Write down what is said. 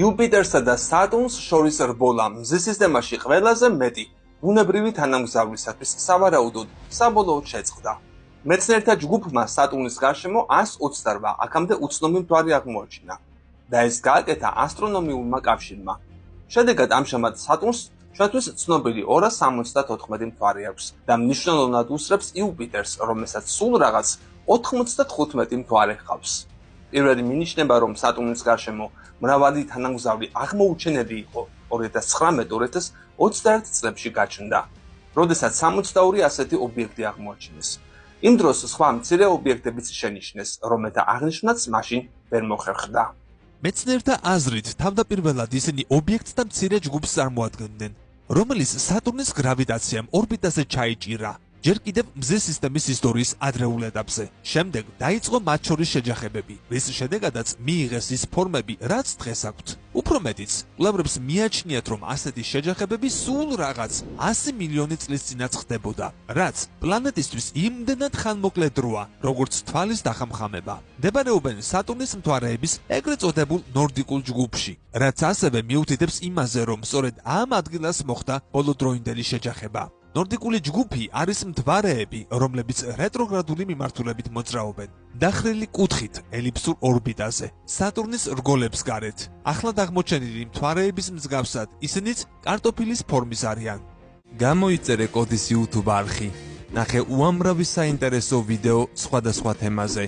იუპიტერსა და სატურნს შორის რბოლა მზის სისტემაში ყველაზე მეტი ბუნებრივი თანამგზავრისათვის სავარაუდოდ საბოლოოდ შეწყდა. მეცნიერთა ჯგუფმა სატურნის გარშემო 128 აქამდე უცნობი მთვარე აღმოაჩინა და ეს გააკეთა ასტრონომიულმა კავშირმა. შედეგად ამჟამად სატურნს ჩვენთვის ცნობილი 274 მთვარე აქვს და მნიშვნელოვნად უსწრებს იუპიტერს, რომელსაც სულ რაღაც 95 მთვარე ჰყავს. პირველი მინიშნება, რომ სატურნის გარშემო მრავალი თანამგზავრი აღმოუჩენელი იყო 2019-2021 წლებში გაჩნდა, როდესაც 62 ასეთი ობიექტი აღმოაჩინეს. იმ დროს სხვა მცირე ობიექტებიც შენიშნეს, რომელთა აღნიშვნაც მაშინ ვერ მოხერხდა. მეცნიერთა აზრით, თავდაპირველად ისინი ობიექტს და მცირე ჯგუფს წარმოადგენდნენ, რომელიც სატურნის გრავიტაციამ ორბიტაზე ჩაიჭირა. ჯერ კიდევ მზის სისტემის ისტორიის ადრეულ ეტაპზე. შემდეგ დაიწყო მათ შორის შეჯახებები, რის შედეგადაც მიიღეს ის ფორმები, რაც დღეს აქვთ. უფრო მეტიც, კვლევრებს მიაჩნიათ, რომ ასეთი შეჯახებები სულ რაღაც 100 მილიონი წლის წინაც ხდებოდა, რაც პლანეტისთვის იმდენად ხანმოკლე დროა, როგორც თვალის დახამხამება. მდებარეობენ სატურნის მთვარეების ეგრეთ წოდებულ ნორდიკულ ჯგუფში, რაც ასევე მიუთითებს იმაზე, რომ სწორედ ამ ადგილას მოხდა ბოლოდროინდელი შეჯახება. ნორდიკული ჯგუფი არის მთვარეები, რომლებიც რეტროგრადული მიმართულებით მოძრაობენ. დახრილი კუთხით ელიფსურ ორბიტაზე, სატურნის რგოლებს გარეთ. ახლად აღმოჩენილი მთვარეების მსგავსად, ისინიც კარტოფილის ფორმის არიან. გამოიწერე კოდის YouTube არხი. ნახე უამრავი საინტერესო ვიდეო სხვადასხვა თემაზე.